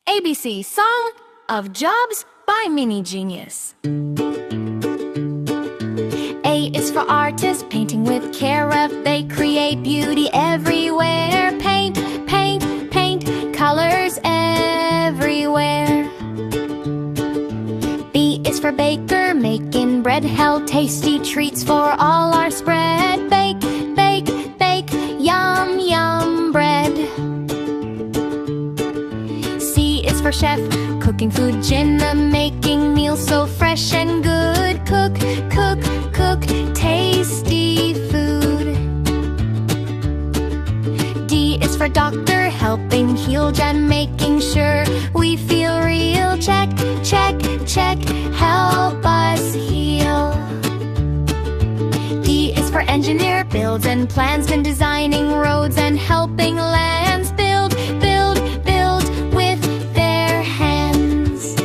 ABC Song of Jobs by Mini Genius. A is for artist, painting with care of. They create beauty everywhere. Paint, paint, paint, colors everywhere. B is for baker, making bread, held tasty treats for all our spread. Bake, bake, bake, yum, yum bread. C is for chef, cooking food, Jenna, making meals so fresh and good. Cook, cook, cook, tasty food. D is for doctor, helping heal, Jen, making sure we feel real. Check, check, check, help us heal. D is for engineer, builds and plans, been designing roads and helping lands. Build, build, build with their hands.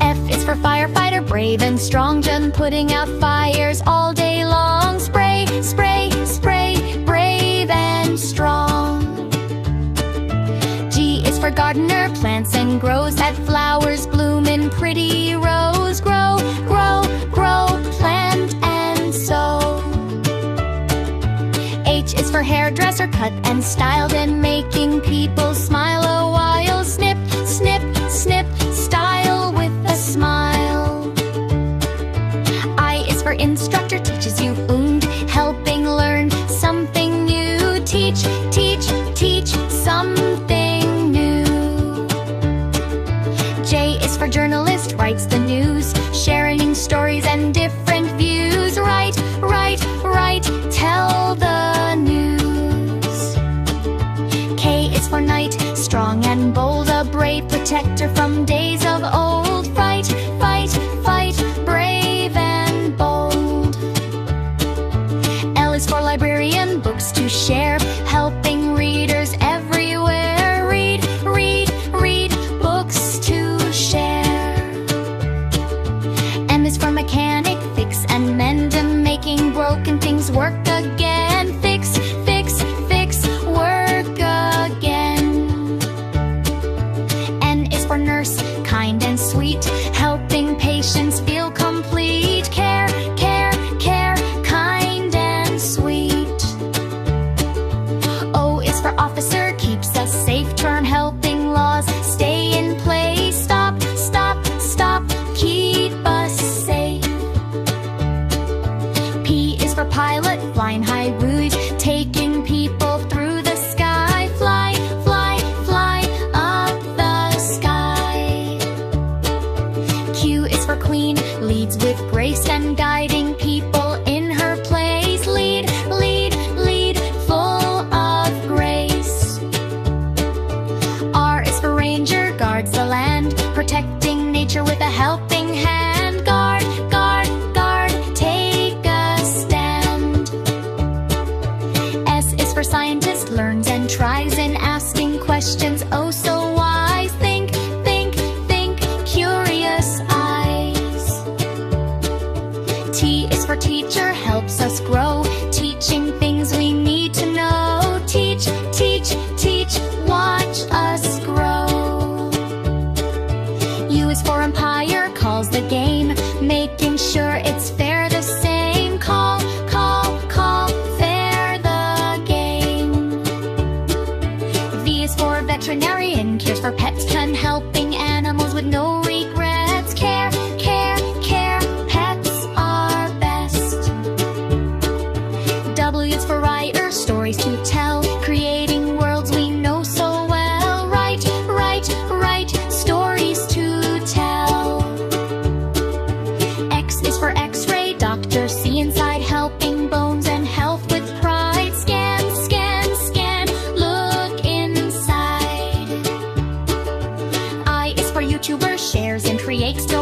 F is for firefighter, brave and strong, Jen, putting out fires all day long. Spray, spray, spray, brave and strong. G is for gardener, plants and grows that flowers bloom in pretty rows. Grow, grow, grow, plant and sow. H is for hairdresser, cut and styled, and making people smile a while. Snip, snip, snip, style with a smile. I is for instructor, teaches you und, helping learn something new. Teach, teach, teach something new. J is for journalist, writes the news, sharing stories and different views. Write, write, write, tell the news. K is for knight, strong and bold, a brave protector from days of old. Fight, fight, fight, brave and bold. L is for librarian, books to share, helping readers everywhere. Read, read, read, books to share. M is for mechanic, fix and mend, making broken things work again. Fix, fix, fix, work again. N is for nurse, kind and sweet, helping patients feel complete. Care, care, care, kind and sweet. O is for officer, keeps us safe, turn, helping laws stay in place. Stop, stop, stop, keep us safe. P is for pilot, flying high route, taking people through the sky. Fly, fly, fly up the sky. Q is for queen, leads with grace and guiding people in her place. Lead, lead, lead, full of grace. R is for ranger, guards the land, protecting nature with a helping hand. Guard, guard, guard, take a stand. S is for scientist, learns and tries in asking questions oh so wise. Think, think, think, curious eyes. T is for teacher, helps us grow, teaching things we need to know. Teach, teach, teach, watch us grow. U is for umpire, calls the game, making sure it's fair the same. Call, call, call, fair the game. V is for veterinarian, cares for pets, can helping animals with no regrets. Care, care, care, pets are best. W is for writer, stories to tell, creating worlds we know so well. Write, write, write, stories to tell. X is for x-ray, doctor, see inside, helping bones and health with pride. Scan, scan, scan, look inside. I is for YouTuber, shares and creates stories